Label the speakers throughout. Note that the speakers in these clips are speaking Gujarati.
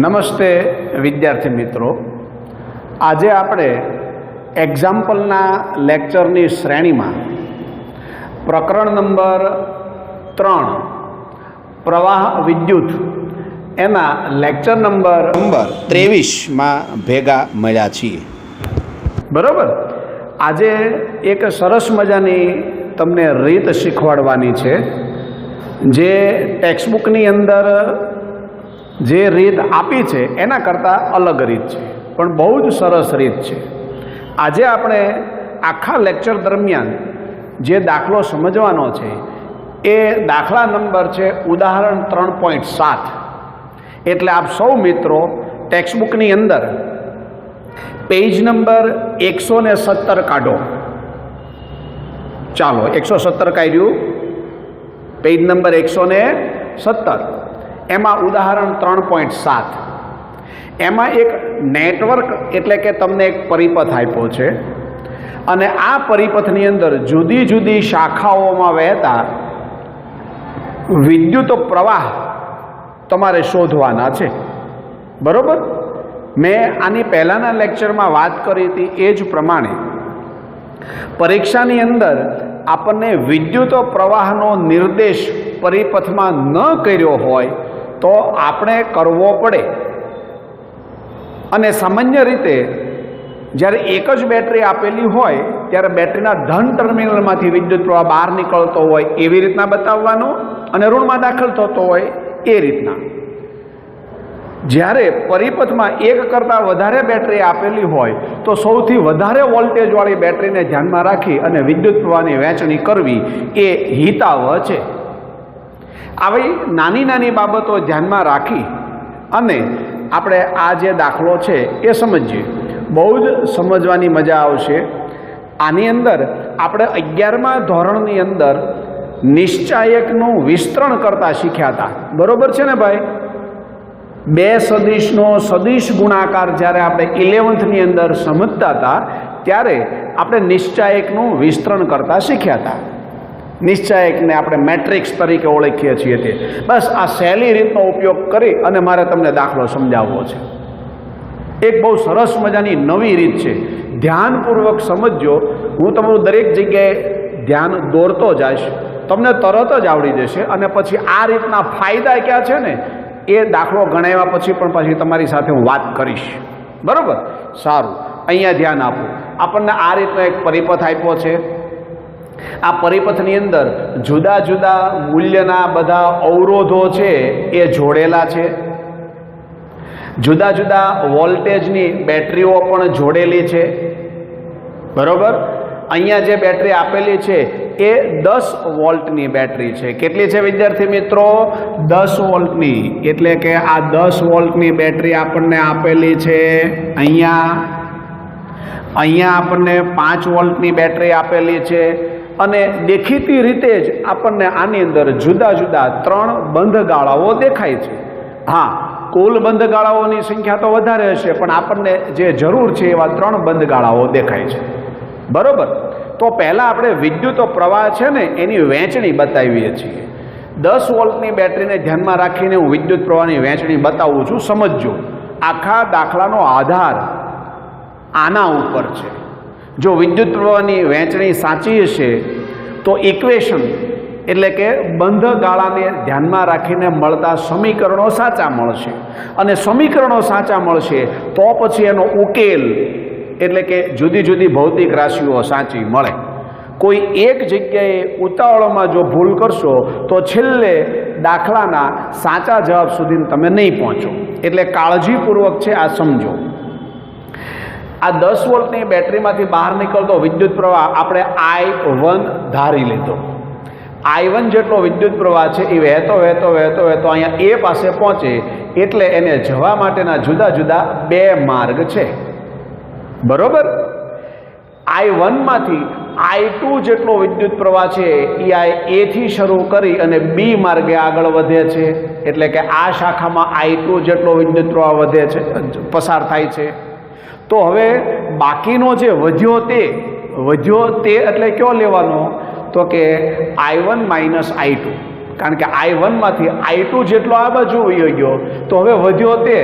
Speaker 1: નમસ્તે વિદ્યાર્થી મિત્રો, આજે આપણે એક્ઝામ્પલના લેક્ચરની શ્રેણીમાં પ્રકરણ નંબર 3 પ્રવાહ વિદ્યુત એના લેક્ચર નંબર 23માં ભેગા મળ્યા છીએ. બરાબર. આજે એક સરસ મજાની તમને રીત શીખવાડવાની છે, જે ટેક્સ્ટબુકની અંદર જે રીત આપી છે એના કરતાં અલગ રીત છે, પણ બહુ જ સરસ રીત છે. આજે આપણે આખા લેક્ચર દરમિયાન જે દાખલો સમજવાનો છે એ દાખલા નંબર છે ઉદાહરણ 3.7. એટલે આપ સૌ મિત્રો ટેક્સ્ટબુકની અંદર પેજ નંબર 117 કાઢો. ચાલો, 117 કાઢ્યું, પેજ નંબર 117. એમાં ઉદાહરણ 3.7, એમાં એક નેટવર્ક એટલે કે તમને એક પરિપથ આપ્યો છે, અને આ પરિપથની અંદર જુદી જુદી શાખાઓમાં વહેતા વિદ્યુત પ્રવાહ તમારે શોધવાના છે. બરોબર. મેં આની પહેલાંના લેક્ચરમાં વાત કરી હતી એ જ પ્રમાણે પરીક્ષાની અંદર આપણને વિદ્યુત પ્રવાહનો નિર્દેશ પરિપથમાં ન કર્યો હોય તો આપણે કરવો પડે. અને સામાન્ય રીતે જ્યારે એક જ બેટરી આપેલી હોય ત્યારે બેટરીના ધન ટર્મિનલમાંથી વિદ્યુત પ્રવાહ બહાર નીકળતો હોય એવી રીતના બતાવવાનો, અને ઋણમાં દાખલ થતો હોય એ રીતના. જ્યારે પરિપથમાં એક કરતાં વધારે બેટરી આપેલી હોય તો સૌથી વધારે વોલ્ટેજવાળી બેટરીને ધ્યાનમાં રાખી અને વિદ્યુત પ્રવાહની વહેંચણી કરવી એ હિતાવહ છે. આવી નાની નાની બાબતો ધ્યાનમાં રાખી અને આપણે આ જે દાખલો છે એ સમજીએ. બહુ જ સમજવાની મજા આવશે. આની અંદર આપણે 11મા ધોરણની અંદર નિશ્ચાયકનું વિસ્તરણ કરતા શીખ્યા હતા. બરોબર છે ને ભાઈ? બે સદિશનો સદિશ ગુણાકાર જ્યારે આપણે 11th અંદર સમજતા હતા ત્યારે આપણે નિશ્ચાયકનું વિસ્તરણ કરતા શીખ્યા હતા. નિશ્ચાયકને આપણે મેટ્રિક્સ તરીકે ઓળખીએ છીએ. તે બસ આ સહેલી રીતનો ઉપયોગ કરી અને મારે તમને દાખલો સમજાવવો છે. એક બહુ સરસ મજાની નવી રીત છે, ધ્યાનપૂર્વક સમજજો. હું તમારું દરેક જગ્યાએ ધ્યાન દોરતો જઈશ, તમને તરત જ આવડી જશે. અને પછી આ રીતના ફાયદા ક્યાં છે ને એ દાખલો ગણાવ્યા પછી પણ પછી તમારી સાથે હું વાત કરીશ. બરાબર? સારું, અહીંયા ધ્યાન આપો. આપણને આ રીતનો એક પરિપથ આપ્યો છે. આ પરિપથની અંદર જુદા જુદા મૂલ્યના બધા અવરોધો છે એ જોડેલા છે. જુદા જુદા વોલ્ટેજની બેટરીઓ પણ જોડેલી છે. બરોબર? અહીંયા જે બેટરી આપેલી છે એ 10 વોલ્ટની બેટરી છે. કેટલી છે વિદ્યાર્થી મિત્રો? 10 વોલ્ટની. એટલે કે આ 10 વોલ્ટની બેટરી આપણને આપેલી છે. અહીંયા આપણને 5 વોલ્ટની બેટરી આપેલી છે. અને દેખીતી રીતે જ આપણને આની અંદર જુદા જુદા 3 બંધ ગાળાઓ દેખાય છે. હા, કુલ બંધ ગાળાઓની સંખ્યા તો વધારે હશે, પણ આપણને જે જરૂર છે એવા 3 બંધ ગાળાઓ દેખાય છે. બરોબર? તો પહેલાં આપણે વિદ્યુત પ્રવાહ છે ને એની વહેંચણી બતાવીએ છીએ. 10 વોલ્ટની બેટરીને ધ્યાનમાં રાખીને હું વિદ્યુત પ્રવાહની વહેંચણી બતાવું છું. સમજજો, આખા દાખલાનો આધાર આના ઉપર છે. જો વિદ્યુત પ્રવાહની વહેંચણી સાચી હશે તો ઇક્વેશન એટલે કે બંધ ગાળાને ધ્યાનમાં રાખીને મળતા સમીકરણો સાચા મળશે. અને સમીકરણો સાચા મળશે તો પછી એનો ઉકેલ એટલે કે જુદી જુદી ભૌતિક રાશિઓ સાચી મળે. કોઈ એક જગ્યાએ ઉતાવળમાં જો ભૂલ કરશો તો છેલ્લે દાખલાના સાચા જવાબ સુધી તમે નહીં પહોંચો. એટલે કાળજીપૂર્વક છે આ સમજો. આ 10 વોલ્ટની બેટરીમાંથી બહાર નીકળતો વિદ્યુત પ્રવાહ આપણે I1 ધારી લીધો. I1 જેટલો વિદ્યુત પ્રવાહ છે એ વહેતો વહેતો વહેતો વહેતો અહીંયા એ પાસે પહોંચે એટલે એને જવા માટેના જુદા જુદા 2 માર્ગ છે. બરોબર? I1 માંથી I2 જેટલો વિદ્યુત પ્રવાહ છે એ A થી શરૂ કરી અને B માર્ગે આગળ વધે છે. એટલે કે આ શાખામાં I2 જેટલો વિદ્યુત પ્રવાહ વધે છે, પસાર થાય છે. તો હવે બાકીનો જે વધ્યો તે એટલે કયો લેવાનો? તો કે I1 - I2. કારણ કે I1માંથી I2 જેટલો આ બાજુ વયો ગયો તો હવે વધ્યો તે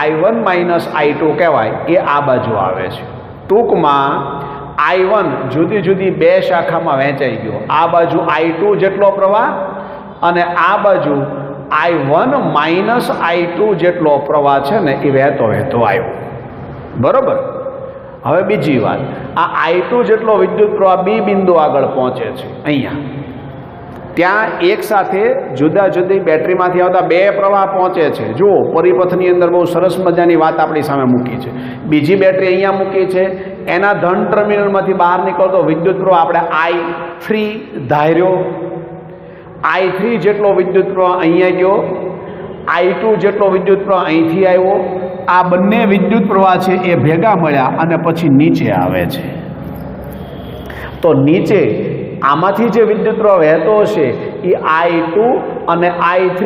Speaker 1: I1 માઇનસ I2 કહેવાય, એ આ બાજુ આવે છે. ટૂંકમાં I1 જુદી જુદી બે શાખામાં વહેંચાઈ ગયો. આ બાજુ I2 જેટલો પ્રવાહ અને આ બાજુ I1 માઇનસ I2 જેટલો પ્રવાહ છે ને એ વહેતો આવ્યો. બરોબર. હવે બીજી વાત, આ I2 જેટલો વિદ્યુત પ્રવાહ બી બિંદુ આગળ પહોંચે છે. અહીંયા ત્યાં એક સાથે જુદા જુદી બેટરીમાંથી આવતા બે પ્રવાહ પહોંચે છે. જુઓ, પરિપથની અંદર બહુ સરસ મજાની વાત આપણી સામે મૂકી છે. બીજી બેટરી અહીંયા મૂકી છે, એના ધન ટર્મિનલમાંથી બહાર નીકળતો વિદ્યુત પ્રવાહ આપણે I3 ધાર્યો. I3 જેટલો વિદ્યુત પ્રવાહ અહીંયા ગયો, I2 જેટલો વિદ્યુત પ્રવાહ અહીંથી આવ્યો. આ બંને વિદ્યુત પ્રવાહ છે એ ભેગા મળ્યા અને પછી નીચે આવે છે. તો નીચે આમાંથી જે વિદ્યુત પ્રવાહ વહેતો હશે એ I2 અને I3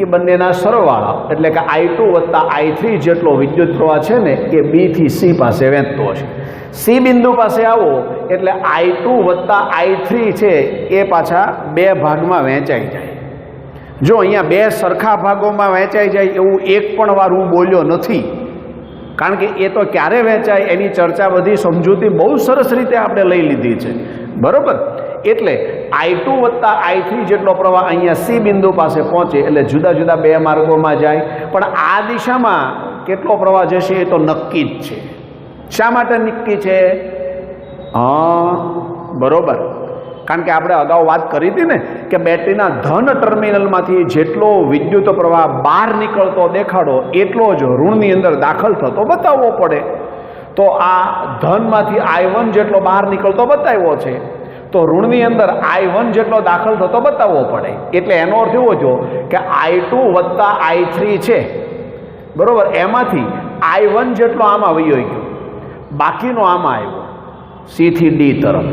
Speaker 1: એ બંનેના સરવાળા, એટલે કે I2 વત્તા I3 જેટલો વિદ્યુત પ્રવાહ છે ને એ B થી C પાસે વહેતો હશે. C બિંદુ પાસે આવો એટલે I2 વત્તા I3 છે એ પાછા બે ભાગમાં વહેંચાઈ જાય. જો અહીંયા બે સરખા ભાગોમાં વહેંચાઈ જાય એવું એક પણ વાર હું બોલ્યો નથી, કારણ કે એ તો ક્યારે વહેંચાય એની ચર્ચા બધી સમજૂતી બહુ સરસ રીતે આપણે લઈ લીધી છે. બરોબર. એટલે I2 વત્તા I3 જેટલો પ્રવાહ અહીંયા C બિંદુ પાસે પહોંચે એટલે જુદા જુદા બે માર્ગોમાં જાય. પણ આ દિશામાં કેટલો પ્રવાહ જશે એ તો નક્કી જ છે. શા માટે નક્કી છે? બરોબર. કારણ કે આપણે અગાઉ વાત કરી હતી ને કે બેટરીના ધન ટર્મિનલમાંથી જેટલો વિદ્યુત પ્રવાહ બહાર નીકળતો દેખાડો એટલો જ ઋણની અંદર દાખલ થતો બતાવવો પડે. તો આ ધનમાંથી I1 જેટલો બહાર નીકળતો બતાવ્યો છે, તો ઋણની અંદર I1 જેટલો દાખલ થતો બતાવવો પડે. એટલે એનો અર્થ એવો થયો કે I2 વત્તા I3 છે, બરોબર, એમાંથી I1 જેટલો આમાં વયો ગયો, બાકીનો આમાં આવ્યો C થી D તરફ.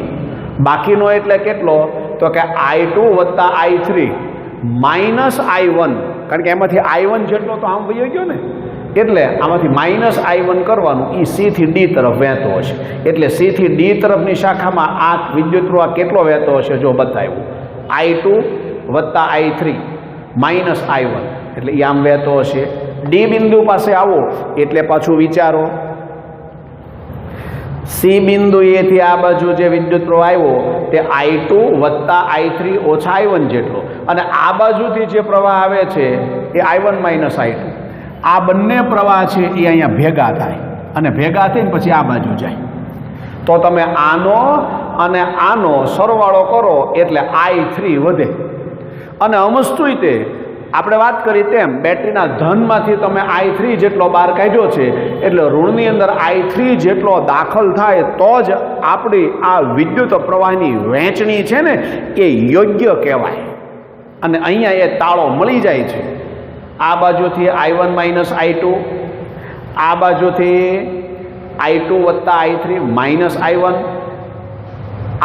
Speaker 1: બાકીનો એટલે કેટલો? તો કે I2 વત્તા I3 માઇનસ I1, કારણ કે એમાંથી I1 જેટલો તો આમ વયો ગયો ને, એટલે આમાંથી માઇનસ I1 કરવાનું, એ C થી D તરફ વહેતો હશે. એટલે C થી D તરફની શાખામાં આ વિદ્યુત પ્રવાહ કેટલો વહેતો હશે જો બતાવ્યું, I2 વત્તા I3 માઇનસ I1, એટલે એ આમ વહેતો હશે. D બિંદુ પાસે આવો એટલે પાછું વિચારો, C બિંદુ એથી આ બાજુ જે વિદ્યુત પ્રવાહ આવ્યો તે I2 વત્તા I3 ઓછા I1 જેટલો, અને આ બાજુથી જે પ્રવાહ આવે છે એ I1 માઇનસ I2. આ બંને પ્રવાહ છે એ અહીંયા ભેગા થાય અને ભેગા થઈને પછી આ બાજુ જાય. તો તમે આનો અને આનો સરવાળો કરો એટલે I3 વધે. અને અમસ્તુય તે આપણે વાત કરી તેમ બેટરીના ધનમાંથી તમે I3 જેટલો બહાર કાઢ્યો છે, એટલે ઋણની અંદર I3 જેટલો દાખલ થાય તો જ આપણી આ વિદ્યુત પ્રવાહની વહેંચણી છે ને એ યોગ્ય કહેવાય. અને અહીંયા એ તાળો મળી જાય છે. આ બાજુથી I1 માઇનસ I2, આ બાજુથી I2 વત્તા I3 માઇનસ I1,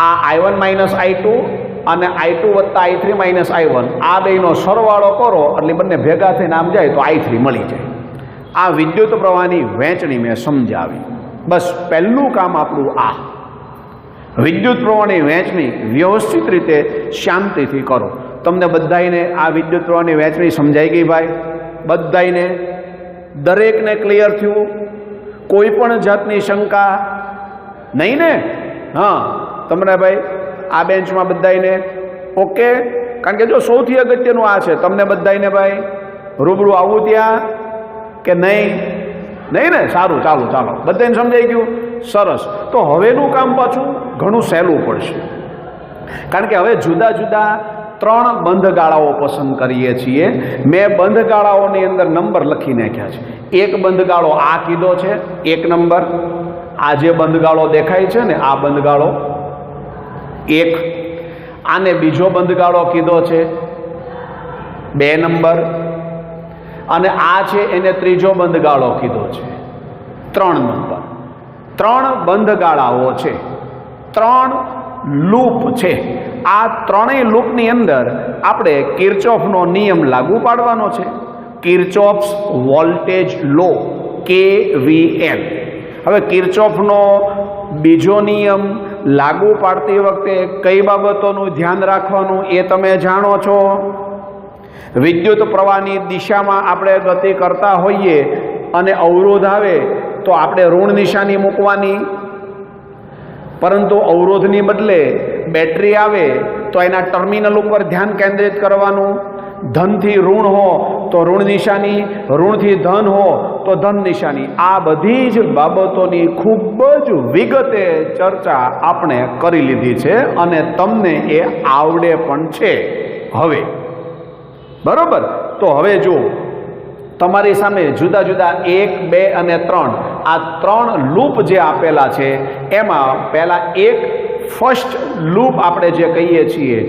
Speaker 1: આ I1 માઇનસ I2 અને I2 વત્તા I3 માઇનસ I1, આ બેનો સરવાળો કરો એટલે બંને ભેગા થઈને આમ જાય તો I3 મળી જાય. આ વિદ્યુત પ્રવાહની વહેંચણી મેં સમજાવી. બસ પહેલું કામ આપણું આ વિદ્યુત પ્રવાહની વહેંચણી વ્યવસ્થિત રીતે શાંતિથી કરો. તમને બધાઈને આ વિદ્યુત પ્રવાહની વહેંચણી સમજાઈ ગઈ ભાઈ? બધાઈને, દરેકને ક્લિયર થયું? કોઈ પણ જાતની શંકા નહીં ને? હા, તમને ભાઈ આ બેન્ચમાં બધાઈને ઓકે? કારણ કે જો સૌથી અગત્યનું આ છે, તમને બધાઈને ભાઈ રૂબરૂ આવવું ત્યાં કે નહીં? નહીં ને? સારું, ચાલો બધાને સમજાઈ ગયું? સરસ. તો હવેનું કામ પાછું ઘણું સહેલું પડશે, કારણ કે હવે જુદા જુદા 3 બંધગાળાઓ પસંદ કરીએ છીએ. મેં બંધગાળાઓની અંદર નંબર લખી નાખ્યા છે. એક બંધગાળો આ કીધો છે 1 નંબર, આ જે બંધગાળો દેખાય છે ને આ બંધગાળો 1, આને બીજો બંધગાળો કીધો છે 2 નંબર, અને આ છે એને ત્રીજો બંધગાળો કીધો છે 3 નંબર. 3 બંધગાળાઓ છે, 3 લૂપ છે. આ ત્રણેય લૂપની અંદર આપણે કિર્ચોફનો નિયમ લાગુ પાડવાનો છે, કિર્ચોફ્સ વોલ્ટેજ લો, KVL. હવે કિર્ચોફનો બીજો નિયમ લાગુ પાડતી વખતે કઈ બાબતોનું ધ્યાન રાખવાનું એ તમે જાણો છો? વિદ્યુત પ્રવાહની દિશામાં આપણે ગતિ કરતા હોઈએ અને અવરોધ આવે તો આપણે ઋણ નિશાની મૂકવાની, પરંતુ અવરોધની બદલે બેટરી આવે તો એના ટર્મિનલ ઉપર ધ્યાન કેન્દ્રિત કરવાનું. ધનથી ઋણ હો તો ઋણ નિશાની, ઋણથી ધન હો તો ધન નિશાની. આ બધી જ બાબતોની ખૂબ જ વિગતે ચર્ચા આપણે કરી લીધી છે અને તમને એ આવડે પણ છે હવે. બરોબર? તો હવે જો તમારી સામે જુદા જુદા 1, 2 અને 3 આ 3 લૂપ જે આપેલા છે એમાં પહેલા એક ફર્સ્ટ લૂપ આપણે જે કહીએ છીએ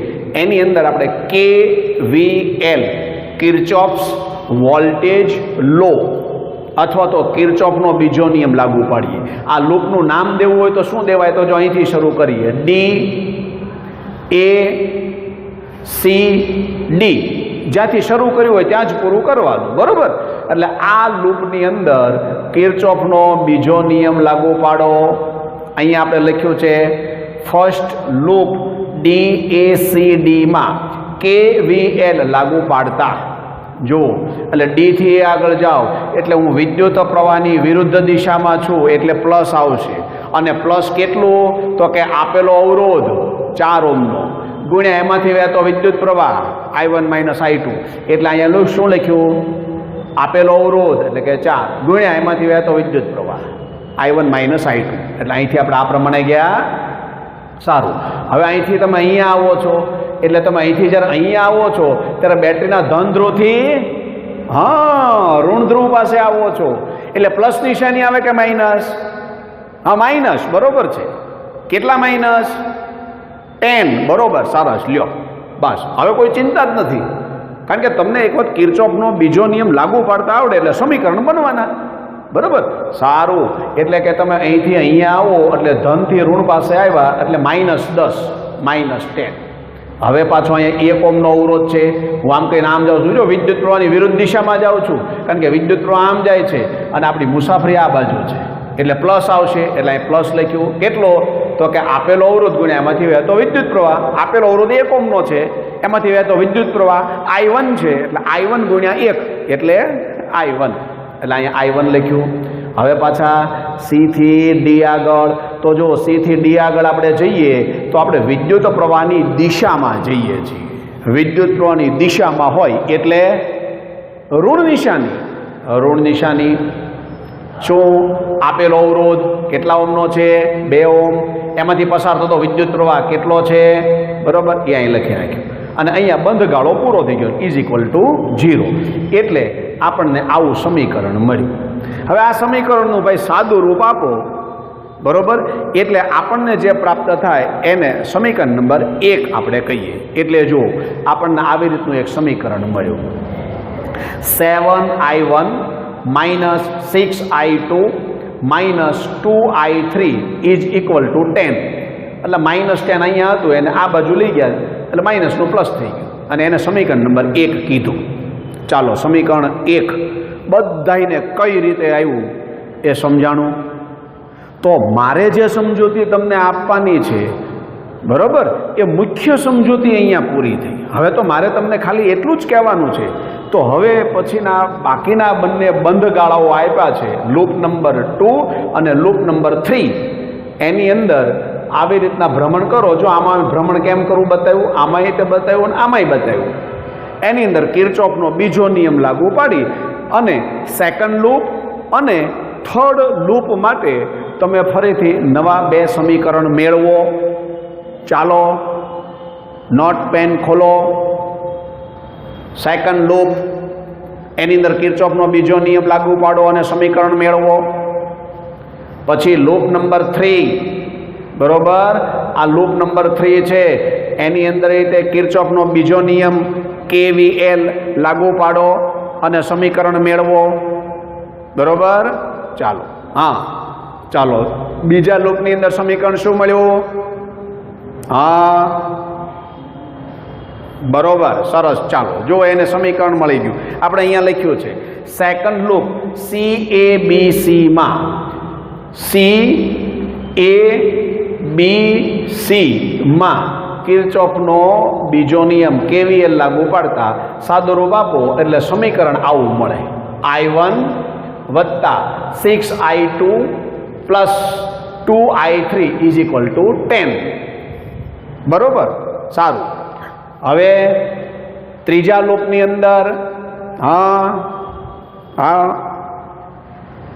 Speaker 1: એની અંદર આપણે KVL કિર્ચોફ્સ વોલ્ટેજ લો અથવા તો કિર્ચોફનો બીજો નિયમ લાગુ પાડીએ. આ લૂપનું નામ દેવું હોય તો શું દેવાય? તો જો અહીંથી શરૂ કરીએ DACD, જ્યાંથી શરૂ કર્યું હોય ત્યાં જ પૂરું કરવાનું. બરોબર? એટલે આ લૂપની અંદર કિર્ચોફનો બીજો નિયમ લાગુ પાડો. અહીંયા આપણે લખ્યું છે ફર્સ્ટ લૂપ DACD માં KVL લાગુ પાડતા. જો એટલે D થી A આગળ જાઓ એટલે હું વિદ્યુત પ્રવાહની વિરુદ્ધ દિશામાં છું એટલે પ્લસ આવશે. અને પ્લસ કેટલું? તો કે આપેલો અવરોધ 4 ઓહ્મનો ગુણ્યા એમાંથી વહેતો વિદ્યુત પ્રવાહ I1 - I2. એટલે અહીંયા શું લખ્યું? આપેલો અવરોધ એટલે કે 4 ગુણ્યા એમાંથી વહેતો વિદ્યુત પ્રવાહ I1 - I2. એટલે અહીંથી આપણે આ પ્રમાણે ગયા. સારું, હવે અહીંથી તમે અહીંયા આવો છો એટલે તમે અહીંથી જ્યારે અહીંયા આવો છો ત્યારે બેટરીના ધન ધ્રુવથી ઋણ ધ્રુવ પાસે આવો છો એટલે પ્લસ નિશાની આવે કે માઇનસ? હા, માઇનસ. બરોબર છે. કેટલા માઇનસ? 10. બરોબર, સરસ. લ્યો, બસ હવે કોઈ ચિંતા જ નથી, કારણ કે તમને એક વખત કિર્ચોફનો બીજો નિયમ લાગુ પાડતા આવડે એટલે સમીકરણ બનવાના. બરોબર? સારું, એટલે કે તમે અહીંથી અહીંયા આવો એટલે ધનથી ઋણ પાસે આવ્યા એટલે -10 -10. હવે પાછો અહીંયા 1 ઓહ્મનો અવરોધ છે. હું આમ કહીને આમ જાઉં છું, જો વિદ્યુત પ્રવાહની વિરુદ્ધ દિશામાં જાઉં છું, કારણ કે વિદ્યુત પ્રવાહ આમ જાય છે અને આપણી મુસાફરી આ બાજુ છે એટલે પ્લસ આવશે. એટલે અહીં પ્લસ લખ્યું. કેટલો? તો કે આપેલો અવરોધ ગુણ્યા એમાંથી વહેતો વિદ્યુત પ્રવાહ. આપેલો અવરોધ 1 ઓહ્મનો છે, એમાંથી વહેતો વિદ્યુત પ્રવાહ I1 છે એટલે I1 ગુણ્યા 1 એટલે I1. એટલે અહીંયા I1 લખ્યું. હવે પાછા C થી D આગળ. તો જો C થી D આગળ આપણે જઈએ તો આપણે વિદ્યુત પ્રવાહની દિશામાં જઈએ છીએ. વિદ્યુત પ્રવાહની દિશામાં હોય એટલે ઋણ નિશાની. ઋણ નિશાની શું? આપેલો અવરોધ કેટલા ઓહ્મનો છે? 2 ઓહ્મ. એમાંથી પસાર થતો વિદ્યુત પ્રવાહ કેટલો છે? બરોબર, એ અહીં લખી નાખ્યું. અને અહીંયા બંધ ગાળો પૂરો થઈ ગયો =0. એટલે આપણને આવું સમીકરણ મળ્યું. હવે આ સમીકરણનું ભાઈ સાદું રૂપ આપો. બરોબર? એટલે આપણને જે પ્રાપ્ત થાય એને સમીકરણ નંબર 1 આપણે કહીએ. એટલે જો આપણને આવી રીતનું એક સમીકરણ મળ્યું. 7I1 - 6I2 - 2I3 = 10. એટલે -10 અહીંયા હતું એને આ બાજુ લઈ ગયા એટલે માઇનસનું પ્લસ થઈ ગયું અને એને સમીકરણ નંબર 1 કીધું. ચાલો, સમીકરણ 1 બધાને કઈ રીતે આવ્યું એ સમજાણું. તો મારે જે સમજૂતી તમને આપવાની છે, બરોબર, એ મુખ્ય સમજૂતી અહીંયા પૂરી થઈ. હવે તો મારે તમને ખાલી એટલું જ કહેવાનું છે. તો હવે પછીના બાકીના બંને બંધ ગાળાઓ આપ્યા છે, લૂપ નંબર 2 અને લૂપ નંબર 3. એની અંદર આવી રીતના ભ્રમણ કરો. જો આમાં ભ્રમણ કેમ કરવું બતાવ્યું, આમાંય તે બતાવ્યું અને આમાંય બતાવ્યું. એની અંદર કિર્ચોફનો બીજો નિયમ લાગુ પાડી અને સેકન્ડ લૂપ અને થર્ડ લૂપ માટે તમે ફરીથી નવા 2 સમીકરણ મેળવો. ચાલો, નોટ પેન ખોલો. સેકન્ડ લૂપ એની અંદર કિર્ચોફનો બીજો નિયમ લાગુ પાડો અને સમીકરણ મેળવો. પછી લૂપ નંબર 3. બરોબર, આ લૂપ નંબર 3 છે એની અંદર રીતે કિર્ચોફનો બીજો નિયમ KVL લાગુ પાડો અને સમીકરણ મેળવો. બરોબર? ચાલો, હા, ચાલો, બીજા લૂપની અંદર સમીકરણ શું મળ્યું? હા, બરોબર, સરસ. ચાલો, જો એને સમીકરણ મળી ગયું. આપણે અહીંયા લખ્યું છે સેકન્ડ લૂપ CABC માં CABC માં કિર્ચોફનો બીજો નિયમ KVL લાગુ પાડતા સાદુરૂપ આપો એટલે સમીકરણ આવું મળે, I1 વત્તા 6I2 plus 2I3 is equal to 10. બરોબર, સારું. હવે ત્રીજા લૂપની અંદર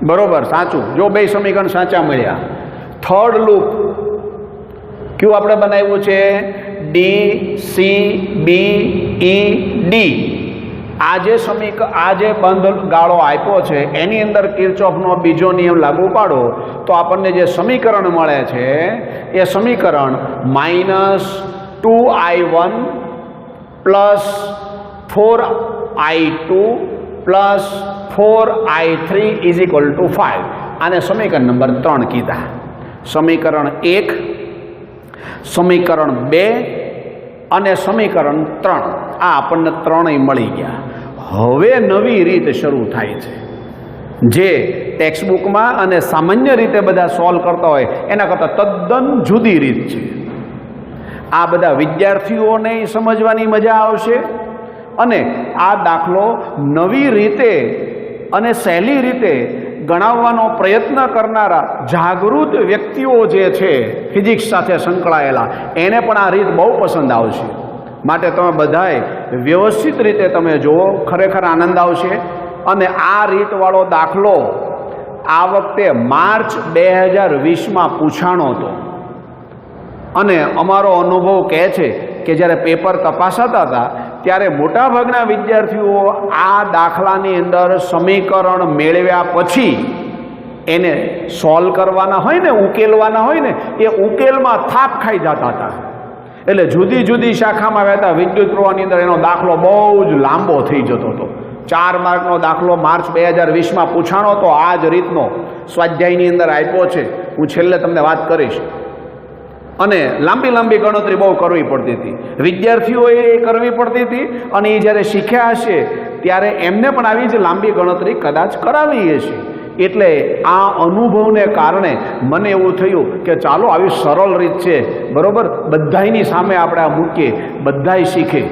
Speaker 1: બરોબર, સાચું. જો બે સમીકરણ સાચા મળ્યા. થર્ડ લૂપ ક્યુ આપણે બનાવ્યું છે DCBED. આ જે બંધ ગાળો આપ્યો છે એની અંદર કિર્ચોફનો બીજો નિયમ લાગુ પાડો તો આપણને જે સમીકરણ મળે છે એ સમીકરણ -2I1 plus 4I2 plus 4I3 is equal to 5. આને સમીકરણ નંબર 3 કીધા. સમીકરણ 1, સમીકરણ 2 અને સમીકરણ 3 આ આપણને ત્રણેય મળી ગયા. હવે નવી રીત શરૂ થાય છે જે ટેક્સ્ટબુકમાં અને સામાન્ય રીતે બધા સોલ્વ કરતા હોય એના કરતાં તદ્દન જુદી રીત છે. આ બધા વિદ્યાર્થીઓને સમજવાની મજા આવશે અને આ દાખલો નવી રીતે અને સહેલી રીતે ગણાવવાનો પ્રયત્ન કરનારા જાગૃત વ્યક્તિઓ જે છે ફિઝિક્સ સાથે સંકળાયેલા એને પણ આ રીત બહુ પસંદ આવશે. માટે તમે બધાએ વ્યવસ્થિત રીતે તમે જુઓ, ખરેખર આનંદ આવશે. અને આ રીતવાળો દાખલો આ વખતે માર્ચ 2020માં પૂછાણો હતો અને અમારો અનુભવ કહે છે કે જ્યારે પેપર તપાસાતા હતા ત્યારે મોટાભાગના વિદ્યાર્થીઓ આ દાખલાની અંદર સમીકરણ મેળવ્યા પછી એને સોલ્વ કરવાના હોય ને, ઉકેલવાના હોય ને, એ ઉકેલમાં થાપ ખાઈ જતા હતા. એટલે જુદી જુદી શાખામાં વહેતા વિદ્યુત પ્રવાહની અંદર એનો દાખલો બહુ જ લાંબો થઈ જતો હતો. 4 માર્કનો દાખલો માર્ચ 2020માં પૂછાણો તો આ જ રીતનો સ્વાધ્યાયની અંદર આપ્યો છે. હું છેલ્લે તમને વાત કરીશ. અને લાંબી લાંબી ગણતરી બહુ કરવી પડતી હતી, વિદ્યાર્થીઓએ કરવી પડતી હતી અને એ જ્યારે શીખ્યા હશે ત્યારે એમને પણ આવી જ લાંબી ગણતરી કદાચ કરાવી હશે. એટલે આ અનુભવને કારણે મને એવું થયું કે ચાલો આવી સરળ રીત છે, બરાબર, બધાયની સામે આપણે આ મૂકીએ, બધાય શીખે,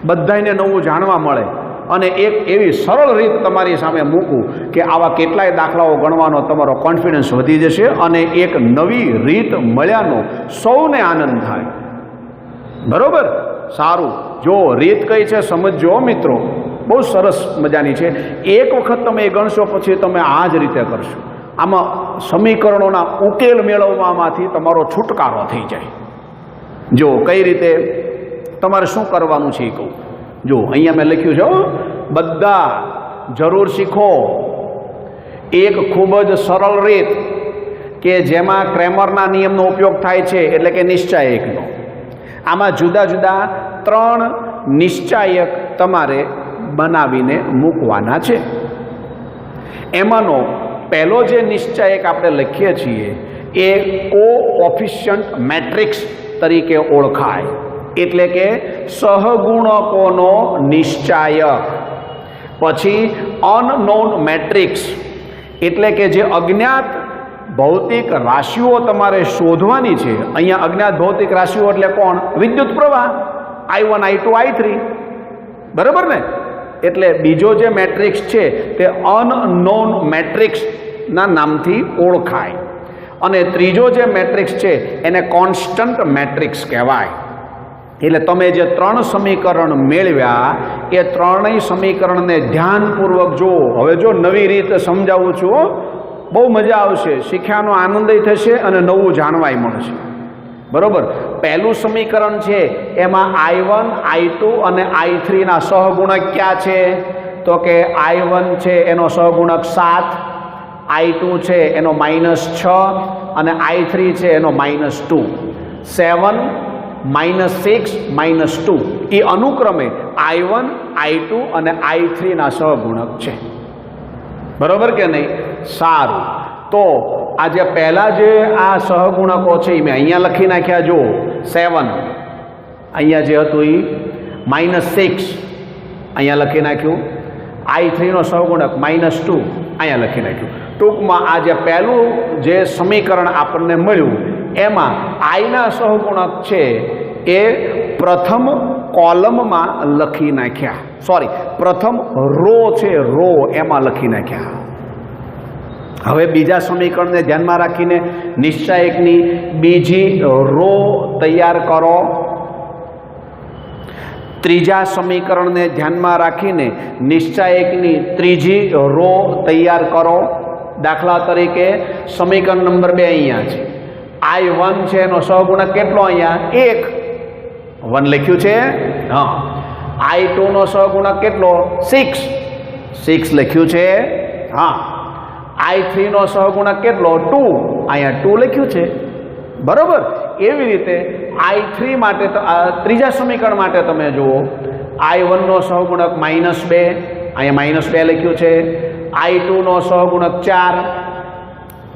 Speaker 1: બધાયને નવું જાણવા મળે અને એક એવી સરળ રીત તમારી સામે મૂકું કે આવા કેટલાય દાખલાઓ ગણવાનો તમારો કોન્ફિડન્સ વધી જશે અને એક નવી રીત મળ્યાનો સૌને આનંદ થાય. બરોબર, સારું. જો રીત કઈ છે સમજજો મિત્રો, બહુ સરસ મજાની છે. એક વખત તમે એ ગણશો પછી તમે આ જ રીતે કરશો. આમાં સમીકરણોના ઉકેલ મેળવવામાંથી તમારો છુટકારો થઈ જાય. જો કઈ રીતે તમારે શું કરવાનું છે એ કહું. જો અહીંયા મેં લખ્યું છે, બધા જરૂર શીખો એક ખૂબ જ સરળ રીત કે જેમાં ક્રેમરના નિયમનો ઉપયોગ થાય છે, એટલે કે નિશ્ચાયકનો. આમાં જુદા જુદા 3 નિશ્ચાયક તમારે બનાવીને મૂકવાના છે. એમાંનો પહેલો જે નિશ્ચાયક આપણે લખીએ છીએ એ કોઓફિશિયન્ટ મેટ્રિક્સ તરીકે ઓળખાય, એટલે કે સહગુણકોનો નિશ્ચાયક. પછી અનનોન મેટ્રિક્સ, એટલે કે જે અજ્ઞાત ભૌતિક રાશિઓ તમારે શોધવાની છે. અહીંયા અજ્ઞાત ભૌતિક રાશિઓ એટલે કોણ? વિદ્યુત પ્રવાહ I1 I2 I3, બરાબર ને? એટલે બીજો જે મેટ્રિક્સ છે તે અનનોન મેટ્રિક્સના નામથી ઓળખાય અને ત્રીજો જે મેટ્રિક્સ છે એને કોન્સ્ટન્ટ મેટ્રિક્સ કહેવાય. એટલે તમે જે 3 સમીકરણ મેળવ્યા એ ત્રણેય સમીકરણને ધ્યાનપૂર્વક જુઓ. હવે જો નવી રીતે સમજાવું છું, બહુ મજા આવશે, શીખ્યાનો આનંદય થશે અને નવું જાણવાય મળશે. બરોબર, પહેલું સમીકરણ છે એમાં I1 I2 અને I3 ના સહગુણક ક્યાં છે? તો કે I1 છે એનો સહગુણક 7, I2 છે એનો -6 અને I3 છે એનો -2. 7 -6 -2 એ અનુક્રમે I1 I2 અને I3 ના સહગુણક છે. બરોબર કે નહીં? સારું. તો આ જે પહેલા જે આ સહગુણકો છે એ મેં અહીંયા લખી નાખ્યા. જો 7 અહીંયા જે હતું એ -6 અહીંયા લખી નાખ્યું, I3 નો સહગુણક -2 અહીંયા લખી નાખ્યું. ટૂંકમાં આ જે પહેલું જે સમીકરણ આપણને મળ્યું એમાં I ના સહગુણક છે એ પ્રથમ કોલમમાં લખી નાખ્યા, સોરી પ્રથમ રો છે રો એમાં લખી નાખ્યા. હવે બીજા સમીકરણને ધ્યાનમાં રાખીને નિશ્ચાયકની બીજી રો તૈયાર કરો. ત્રીજા સમીકરણને ધ્યાનમાં રાખીને નિશ્ચાયકની ત્રીજી રો તૈયાર કરો. દાખલા તરીકે સમીકરણ નંબર 2 અહીંયા છે. I1 છે એનો સહગુણક કેટલો? અહીંયા 1 1 લખ્યું છે. હા. I2 નો સહગુણક કેટલો? 6 લખ્યું છે. હા. I3 નો સહગુણક કેટલો? 2 અહીંયા 2 લખ્યું છે. બરોબર. એવી રીતે I3 માટે ત્રીજા સમીકરણ માટે તમે જુઓ, I1 નો સહગુણક -2 અહીંયા -2 લખ્યું છે. I2 નો સહગુણક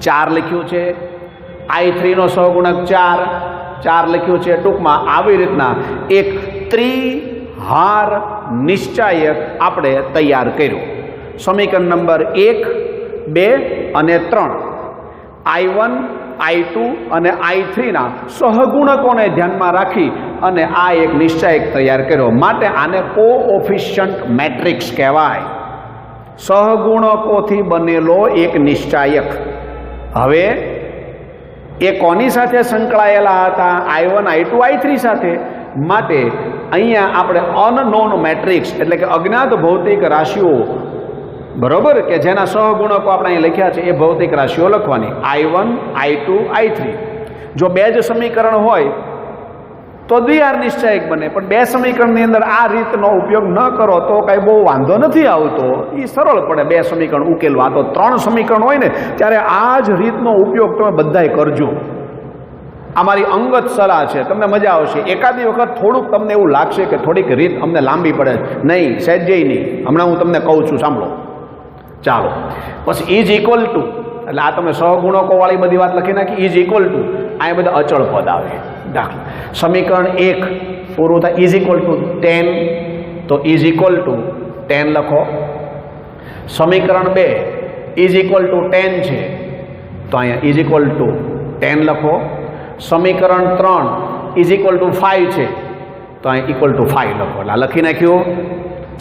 Speaker 1: 4 લખ્યું છે. I3 નો સહગુણક 4 લખ્યું છે. ટૂંકમાં આવી રીતના એક ત્રિહાર નિશ્ચાયક આપણે તૈયાર કર્યું. સમીકરણ નંબર 1, 2 અને 3 I1, I2 અને I3 ના સહગુણકોને ધ્યાનમાં રાખી અને આ એક નિશ્ચાયક તૈયાર કર્યો. માટે આને કોઓફિશિયન્ટ મેટ્રિક્સ કહેવાય. સહગુણકોથી બનેલો એક નિશ્ચાયક. હવે એ કોની સાથે સંકળાયેલા હતા? I1, I2, I3 સાથે. માટે અહીંયા આપણે અનનોન મેટ્રિક્સ એટલે કે અજ્ઞાત ભૌતિક રાશિઓ, બરોબર, કે જેના સહગુણકો આપણે અહીં લખ્યા છે એ ભૌતિક રાશિઓ લખવાની. I1, I2, I3. જો 2 જ સમીકરણ હોય તો દ્વિહાર નિશ્ચાયક બને, પણ 2 સમીકરણની અંદર આ રીતનો ઉપયોગ ન કરો તો કાંઈ બહુ વાંધો નથી આવતો. એ સરળ પડે 2 સમીકરણ ઉકેલવા. તો 3 સમીકરણ હોય ને ત્યારે આ જ રીતનો ઉપયોગ તમે બધાય કરજો. આ મારી અંગત સલાહ છે, તમને મજા આવશે. એકાદી વખત થોડુંક તમને એવું લાગશે કે થોડીક રીત અમને લાંબી પડે, નહીં, સહેજે નહીં. હમણાં હું તમને કહું છું, સાંભળો. ચાલો, પછી ઇઝ ઇક્વલ ટુ, એટલે આ તમે સહગુણકો વાળી બધી વાત લખી નાખી. ઇઝ ઇક્વલ ટુ, અહીંયા બધા અચળ પદ આવે. દાખલા સમીકરણ 1 પૂરું થાય ઇઝ ઇક્વલ ટુ 10, તો ઇઝ ઇક્વલ ટુ 10 લખો. સમીકરણ 2 ઇઝ ઇક્વલ ટુ 10 છે, તો અહીંયા ઇઝ ઇક્વલ ટુ 10 લખો. સમીકરણ 3 ઇઝ ઇક્વલ ટુ 5 છે, તો અહીંયા ઇક્વલ ટુ 5 લખો. એટલે લખી નાખ્યું.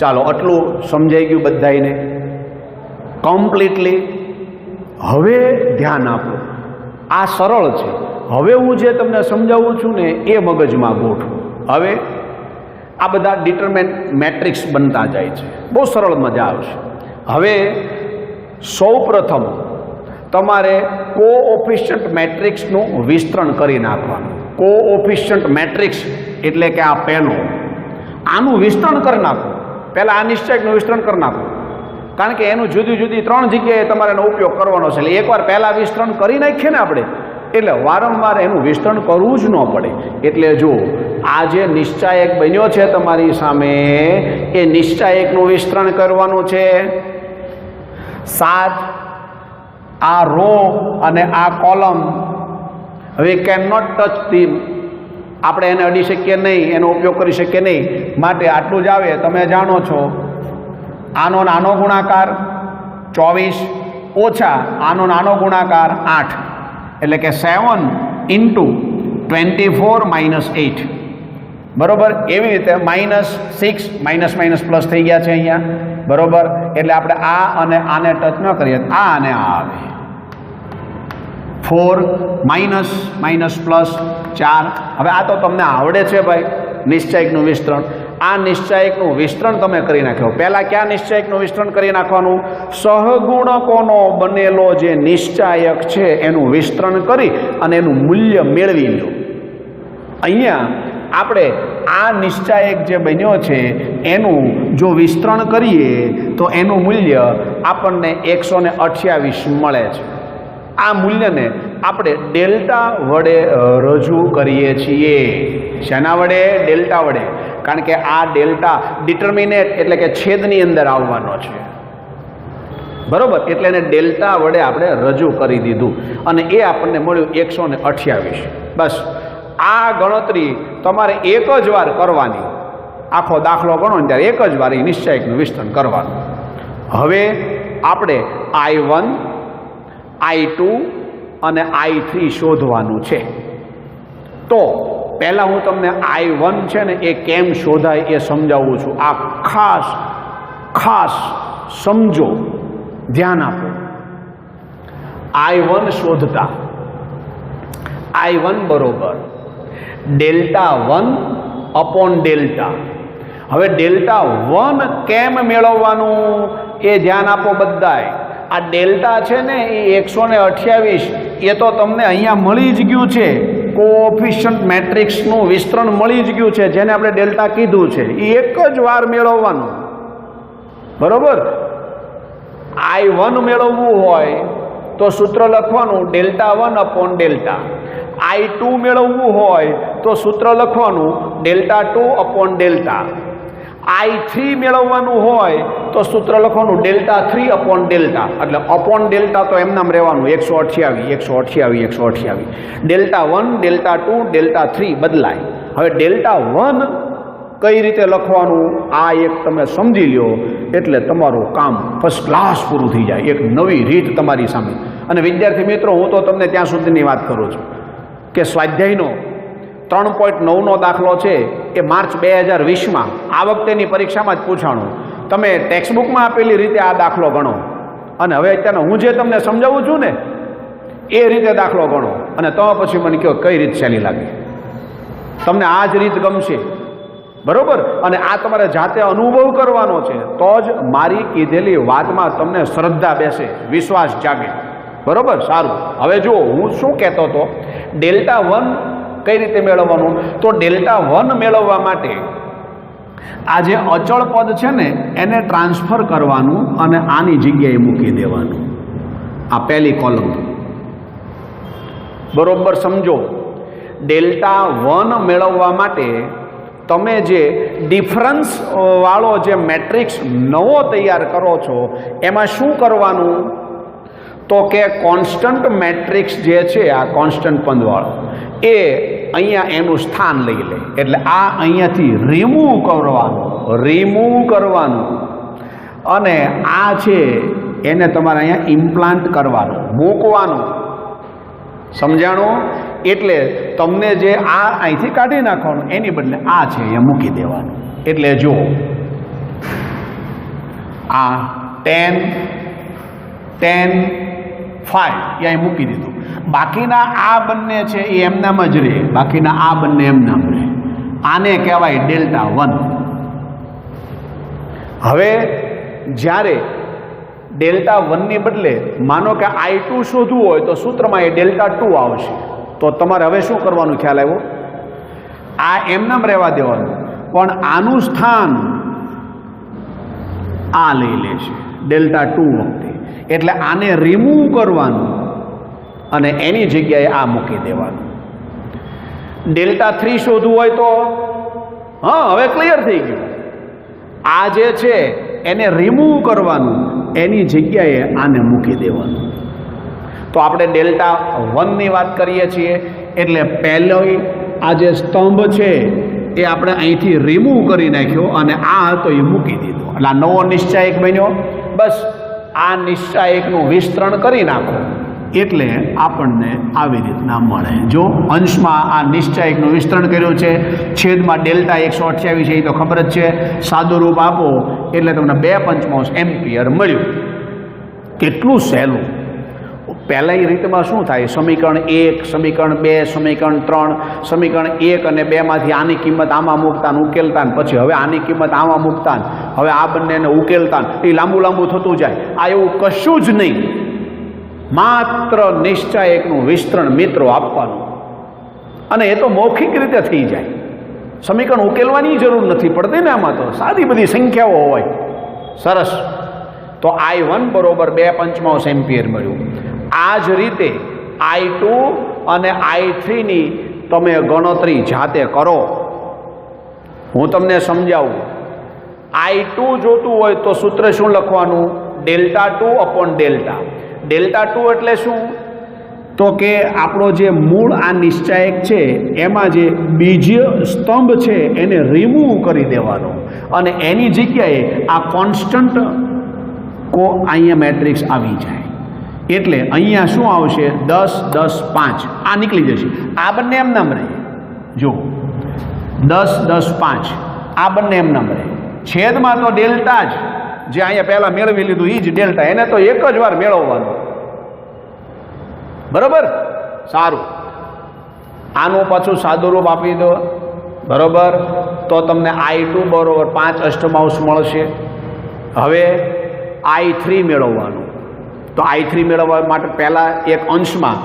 Speaker 1: ચાલો, આટલું સમજાઈ ગયું બધાને કમ્પ્લીટલી. હવે ધ્યાન આપો, આ સરળ છે. હવે હું જે તમને સમજાવું છું ને એ મગજમાં ગોઠવું. હવે આ બધા ડિટરમિનન્ટ મેટ્રિક્સ બનતા જાય છે, બહુ સરળ, મજા આવશે. હવે સૌ પ્રથમ તમારે કોઓફિશિયન્ટ મેટ્રિક્સનું વિસ્તરણ કરી નાખવાનું. કોઓફિશિયન્ટ મેટ્રિક્સ એટલે કે આ પેનો, આનું વિસ્તરણ કરી નાખો. પહેલાં આ નિશ્ચયકનું વિસ્તરણ કરી નાખો, કારણ કે એનું જુદી જુદી 3 જગ્યાએ તમારે એનો ઉપયોગ કરવાનો છે. એટલે એકવાર પહેલાં વિસ્તરણ કરી નાખીએ ને આપણે, એટલે વારંવાર એનું વિસ્તરણ કરવું જ ન પડે. એટલે જો આ જે નિશ્ચાયક બન્યો છે તમારી સામે, એ નિશ્ચાયકનું વિસ્તરણ કરવાનું છે. 7 આ રો અને આ કોલમ હવે કેન નોટ ટચ ધી, આપણે એને અડી શકીએ નહીં, એનો ઉપયોગ કરી શકીએ નહીં. માટે આટલું જ આવે. તમે જાણો છો આનો નાનો ગુણાકાર 24 ઓછા આનો નાનો ગુણાકાર 8, એટલે કે 7 × 24 - 8, બરોબર. એવી રીતે -6 માઇનસ માઇનસ પ્લસ થઈ ગયા છે અહીંયા, બરોબર. એટલે આપણે આ અને આને ટચ ન કરીએ, આ અને આ આવે 4 માઇનસ માઇનસ પ્લસ 4. હવે આ તો તમને આવડે છે ભાઈ, નિશ્ચાયકનું વિસ્તરણ. આ નિશ્ચાયકનું વિસ્તરણ તમે કરી નાખ્યો. પહેલાં ક્યાં નિશ્ચાયકનું વિસ્તરણ કરી નાખવાનું? સહગુણકોનો બનેલો જે નિશ્ચાયક છે એનું વિસ્તરણ કરી અને એનું મૂલ્ય મેળવી લો. અહીંયા આપણે આ નિશ્ચાયક જે બન્યો છે એનું જો વિસ્તરણ કરીએ તો એનું મૂલ્ય આપણને 128 મળે છે. આ મૂલ્યને આપણે ડેલ્ટા વડે રજૂ કરીએ છીએ. શેના વડે? ડેલ્ટા વડે. કારણ કે આ ડેલ્ટા ડિટર્મિનેટ એટલે કે છેદની અંદર આવવાનો છે, બરોબર. એટલે એને ડેલ્ટા વડે આપણે રજૂ કરી દીધું અને એ આપણને મળ્યું 128. બસ આ ગણતરી તમારે એક જ વાર કરવાની. આખો દાખલો ગણો ને ત્યારે એક જ વાર એ નિશ્ચાયકનું વિસ્તરણ કરવાનું. હવે આપણે I1, I2 અને I3 શોધવાનું છે. તો પહેલાં હું તમને I1 છે ને એ કેમ શોધાય એ સમજાવું છું. આ ખાસ સમજો, ધ્યાન આપો. I1 શોધતા I1 બરોબર Δ1 અપોન ડેલ્ટા. હવે Δ1 કેમ મેળવવાનું એ ધ્યાન આપો બધાય. આ ડેલ્ટા છે ને એ 128 એ તો તમને અહીંયા મળી જ ગયું છે. કોએફિશિયન્ટ મેટ્રિક્સનું વિસ્તરણ મળી જ ગયું છે, જેને આપણે ડેલ્ટા કીધું છે. એ એક જ વાર મેળવવાનું, બરોબર. I1 મેળવવું હોય તો સૂત્ર લખવાનું Δ1 અપોન ડેલ્ટા. I2 મેળવવું હોય તો સૂત્ર લખવાનું Δ2 અપોન ડેલ્ટા. I3 મેળવવાનું હોય તો સૂત્ર લખવાનું Δ3 અપોન ડેલ્ટા. એટલે અપોન ડેલ્ટા તો એમનામ રહેવાનું 128. Δ1 Δ2 Δ3 બદલાય. હવે Δ1 કઈ રીતે લખવાનું આ એક તમે સમજી લ્યો એટલે તમારું કામ ફર્સ્ટ ક્લાસ પૂરું થઈ જાય. એક નવી રીત તમારી સામે. અને વિદ્યાર્થી મિત્રો, હું તો તમને ત્યાં સુધીની વાત કરું છું કે સ્વાધ્યાયનો 3.9નો દાખલો છે એ માર્ચ 2020માં આ વખતેની પરીક્ષામાં જ પૂછાણું. તમે ટેક્સ્ટબુકમાં આપેલી રીતે આ દાખલો ગણો અને હવે અત્યારે હું જે તમને સમજાવું છું ને એ રીતે દાખલો ગણો અને તો પછી મને કહો કઈ રીત સહેલી લાગે. તમને આ જ રીત ગમશે, બરોબર. અને આ તમારે જાતે અનુભવ કરવાનો છે તો જ મારી કીધેલી વાતમાં તમને શ્રદ્ધા બેસે, વિશ્વાસ જાગે, બરોબર. સારું, હવે જુઓ હું શું કહેતો હતો. Δ1 કઈ રીતે મેળવવાનું? તો Δ1 મેળવવા માટે આ જે અચળ પદ છે ને એને ટ્રાન્સફર કરવાનું અને આની જગ્યાએ મૂકી દેવાનું. આ પહેલી કોલમ, બરોબર સમજો. Δ1 મેળવવા માટે તમે જે ડિફરન્સ વાળો જે મેટ્રિક્સ નવો તૈયાર કરો છો એમાં શું કરવાનું? તો કે કોન્સ્ટન્ટ મેટ્રિક્સ જે છે આ કોન્સ્ટન્ટ પદવાળો એ અહીંયા એનું સ્થાન લઈ લે. એટલે આ અહીંયાથી રિમૂવ કરવાનું અને આ છે એને તમારે અહીંયા ઇમ્પ્લાન્ટ કરવાનું, મૂકવાનું. સમજાણું? એટલે તમને જે આ અહીંથી કાઢી નાખવાનું એની બદલે આ છે એ મૂકી દેવાનું. એટલે જો આ 10 5 અહીં મૂકી દીધું. બાકીના આ બંને છે એ એમનામ જ રહે, બાકીના આ બંને એમનામ રહે. આને કહેવાય Δ1. હવે જ્યારે Δ1ની બદલે માનો કે I2 શોધવું હોય તો સૂત્રમાં એ Δ2 આવશે. તો તમારે હવે શું કરવાનું ખ્યાલ આવ્યો? આ એમનામ રહેવા દેવાનું, પણ આનું સ્થાન આ લઈ લેશે Δ2 વખતે. એટલે આને રિમૂવ કરવાનું અને એની જગ્યાએ આ મૂકી દેવાનું. Δ3 શોધવું હોય તો હા, હવે ક્લિયર થઈ ગયું. આ જે છે એને રિમૂવ કરવાનું, એની જગ્યાએ આને મૂકી દેવાનું. તો આપણે Δ1ની વાત કરીએ છીએ એટલે પહેલો આ જે સ્તંભ છે એ આપણે અહીંથી રિમૂવ કરી નાખ્યો અને આ હતો એ મૂકી દીધો. એટલે આ નવો નિશ્ચાયક બન્યો. બસ આ નિશ્ચાયકનું વિસ્તરણ કરી નાખો એટલે આપણને આવી રીતના મળે. જો અંશમાં આ નિશ્ચાયકનું વિસ્તરણ કર્યું છે, છેદમાં Δ128 છે એ તો ખબર જ છે. સાદું રૂપ આપો એટલે તમને 2/5 એમ્પિયર મળ્યું. કેટલું સહેલું. પહેલાં એ રીતમાં શું થાય? સમીકરણ 1, સમીકરણ 2, સમીકરણ 3, સમીકરણ 1 અને 2માંથી આની કિંમત આમાં મૂકતા ઉકેલતા, પછી હવે આની કિંમત આમાં મૂકતા, હવે આ બંનેને ઉકેલતા, એ લાંબુ થતું જાય. આ એવું કશું જ નહીં. માત્ર નિશ્ચાયકનું વિસ્તરણ મિત્રો આપવાનું અને એ તો મૌખિક રીતે થઈ જાય. સમીકરણ ઉકેલવાની જરૂર નથી પડતી ને, આમાં તો સાદી બધી સંખ્યાઓ હોય. સરસ. તો I1 બરોબર 2/5 એમ્પિયર મળ્યું. આ જ રીતે I2 અને I3ની તમે ગણતરી જાતે કરો. હું તમને સમજાવું. I2 જોતું હોય તો સૂત્ર શું લખવાનું? Δ2 અપોન ડેલ્ટા. Δ2 એટલે શું? તો કે આપણો જે મૂળ આ નિશ્ચાયક છે એમાં જે બીજો સ્તંભ છે એને રિમૂવ કરી દેવાનો અને એની જગ્યાએ આ કોન્સ્ટન્ટ અહીંયા મેટ્રિક્સ આવી જાય. એટલે અહીંયા શું આવશે? 10 10 5 આ નીકળી જશે. આ બંને એમ નામ રહે. જો 10 10 5 આ બંને એમનામ રહે, છેદમાં તો ડેલ્ટા જ, જે અહીંયા પહેલાં મેળવી લીધું એ જ ડેલ્ટા, એને તો એક જ વાર મેળવવાનું. બરોબર, સારું. આનું પાછું સાદું રૂપ આપી દો, બરોબર, તો તમને I2 બરોબર 5 અષ્ટમાંશ મળશે. હવે I3 મેળવવાનું, તો I3 મેળવવા માટે પહેલાં એક અંશમાં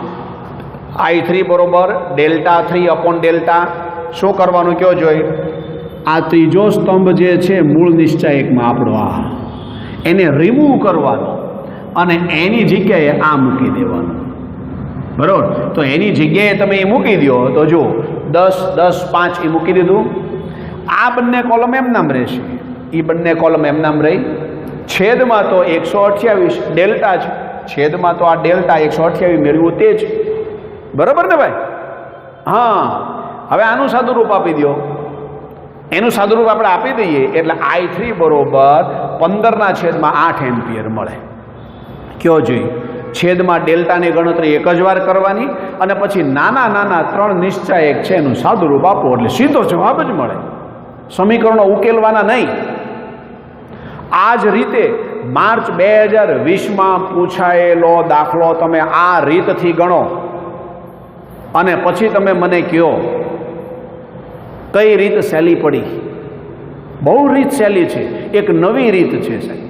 Speaker 1: I3 બરોબર ડેલ્ટા 3 અપોન ડેલ્ટા શું કરવાનું કયો જોઈ, આ ત્રીજો સ્તંભ જે છે મૂળ નિશ્ચયકમાં આપણો આ એને રિમૂવ કરવાનો અને એની જગ્યાએ આ મૂકી દેવાનું. બરાબર, તો એની જગ્યાએ તમે એ મૂકી દો તો જો 10 10 5 એ મૂકી દીધું. આ બંને કોલમ એમ નામ રહેશે, એ બંને કોલમ એમ નામ રહી. છેદમાં તો 128 ડેલ્ટા છે, છેદમાં તો આ ડેલ્ટા 128 મેળવ્યું તે જ. બરાબર ને ભાઈ? હા, હવે આનું સાદુરૂપ આપી દો. એનું સાદુરૂપ આપણે આપી દઈએ એટલે I3 બરોબર 15/8 એમ્પિયર મળે. કયો જોઈએ, છેદમાં ડેલ્ટાની ગણતરી એક જ વાર કરવાની અને પછી નાના નાના 3 નિશ્ચયક છે એનું સાદુરૂપ આપો એટલે સીધો જવાબ જ મળે. સમીકરણો ઉકેલવાના નહીં. આ જ રીતે માર્ચ 2020માં પૂછાયેલો દાખલો તમે આ રીતથી ગણો અને પછી તમે મને કહો કઈ રીત સહેલી પડી. બહુ રીત સહેલી છે, એક નવી રીત છે સાહેબ.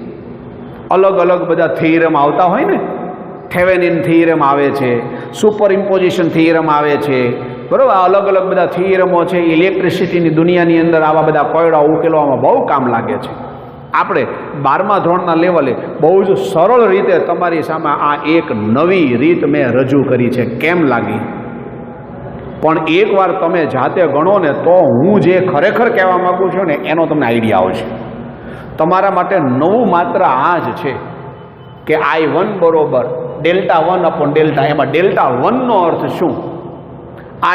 Speaker 1: અલગ અલગ બધા થિયરમ આવતા હોય ને, થેવેનિન થિયરમ આવે છે, સુપર ઇમ્પોઝિશન થિયરમ આવે છે, બરાબર. અલગ અલગ બધા થિયરમો છે, ઇલેક્ટ્રિસિટીની દુનિયાની અંદર આવા બધા કોયડા ઉકેલવામાં બહુ કામ લાગે છે. આપણે 12મા ધોરણના લેવલે બહુ જ સરળ રીતે તમારી સામે આ એક નવી રીત મેં રજૂ કરી છે. કેમ લાગી? પણ એકવાર તમે જાતે ગણો ને તો હું જે ખરેખર કહેવા માગું છું ને એનો તમને આઈડિયા આવશે. તમારા માટે નવું માત્ર આ જ છે કે I1 બરોબર ડેલ્ટા 1 અપોન ડેલ્ટા, એમાં ડેલ્ટા 1નો અર્થ શું?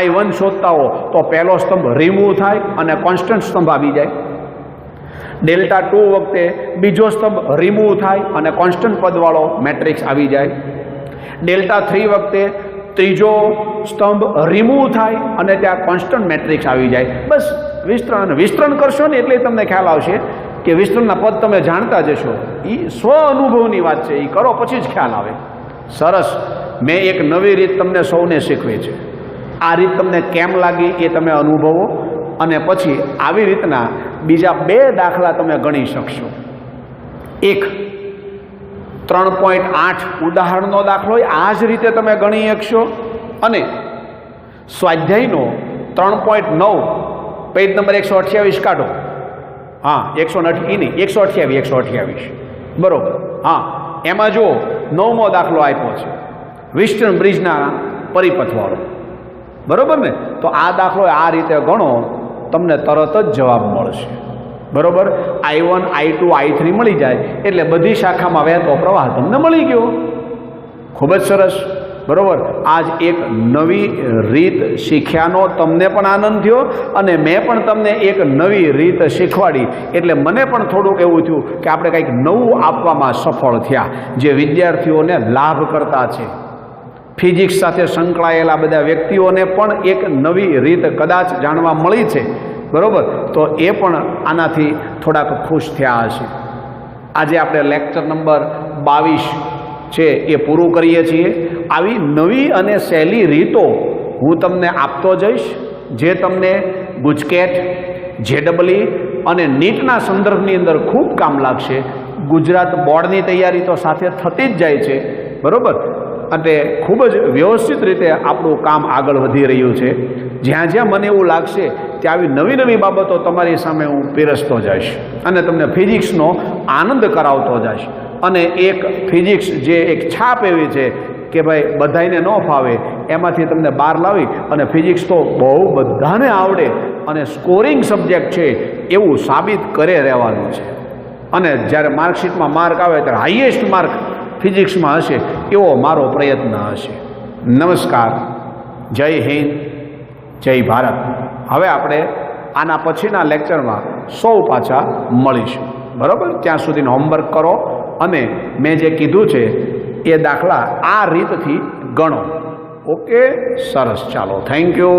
Speaker 1: I1 શોધતા હો તો પહેલો સ્તંભ રિમૂવ થાય અને કોન્સ્ટન્ટ સ્તંભ આવી જાય. ડેલ્ટા 2 વખતે બીજો સ્તંભ રિમૂવ થાય અને કોન્સ્ટન્ટ પદવાળો મેટ્રિક્સ આવી જાય. ડેલ્ટા 3 વખતે ત્રીજો સ્તંભ રિમૂવ થાય અને ત્યાં કોન્સ્ટન્ટ મેટ્રિક્સ આવી જાય. બસ વિસ્તરણ કરશો ને એટલે તમને ખ્યાલ આવશે કે વિસ્તરણના પદ તમે જાણતા જશો. એ સ્વ અનુભવની વાત છે, એ કરો પછી જ ખ્યાલ આવે. સરસ, મેં એક નવી રીત તમને સૌને શીખવી છે. આ રીત તમને કેમ લાગી એ તમે અનુભવો અને પછી આવી રીતના બીજા 2 દાખલા તમે ગણી શકશો. એક 3.8 ઉદાહરણનો દાખલો આ જ રીતે તમે ગણી શકશો અને સ્વાધ્યાયનો 3.9 પેજ નંબર 128 કાઢો. હા, 128 બરોબર. હા, એમાં જો 9મો દાખલો આપ્યો છે વિસ્ટર્ન બ્રિજના પરિપથવાળો. બરોબર ને? તો આ દાખલો આ રીતે ગણો, તમને તરત જ જવાબ મળશે. બરોબર, I1 I2 I3 મળી જાય એટલે બધી શાખામાં વહેતો પ્રવાહ તમને મળી ગયો. ખૂબ જ સરસ. બરોબર, આજ એક નવી રીત શીખ્યાનો તમને પણ આનંદ થયો અને મેં પણ તમને એક નવી રીત શીખવાડી એટલે મને પણ થોડુંક એવું થયું કે આપણે કંઈક નવું આપવામાં સફળ થયા જે વિદ્યાર્થીઓને લાભ કરતા છે. ફિઝિક્સ સાથે સંકળાયેલા બધા વ્યક્તિઓને પણ એક નવી રીત કદાચ જાણવા મળી છે. બરોબર, તો એ પણ આનાથી થોડાક ખુશ થયા હશે. આજે આપણે લેક્ચર નંબર 22 છે એ પૂરું કરીએ છીએ. આવી નવી અને સહેલી રીતો હું તમને આપતો જઈશ જે તમને ગુજકેટ, JEE અને નીટના સંદર્ભની અંદર ખૂબ કામ લાગશે. ગુજરાત બોર્ડની તૈયારી તો સાથે થતી જ જાય છે. બરોબર, અને ખૂબ જ વ્યવસ્થિત રીતે આપણું કામ આગળ વધી રહ્યું છે. જ્યાં જ્યાં મને એવું લાગશે ત્યાં આવી નવી નવી બાબતો તમારી સામે હું પીરસતો જઈશ અને તમને ફિઝિક્સનો આનંદ કરાવતો જઈશ. અને એક ફિઝિક્સ જે એક છાપ એવી છે કે ભાઈ બધાને ન ફાવે એમાંથી તમને બહાર લાવી અને ફિઝિક્સ તો બહુ બધાને આવડે અને સ્કોરિંગ સબ્જેક્ટ છે એવું સાબિત કરે રહેવાનું છે. અને જ્યારે માર્કશીટમાં માર્ક આવે ત્યારે હાઈએસ્ટ માર્ક ફિઝિક્સમાં હશે એવો મારો પ્રયત્ન હશે. નમસ્કાર, જય હિન્દ, જય ભારત. હવે આપણે આના પછીના લેક્ચરમાં સૌ પાછા મળીશું. બરાબર, ત્યાં સુધીનું હોમવર્ક કરો અને મેં જે કીધું છે એ દાખલા આ રીતથી ગણો. ઓકે, સરસ, ચાલો, થેન્ક યુ.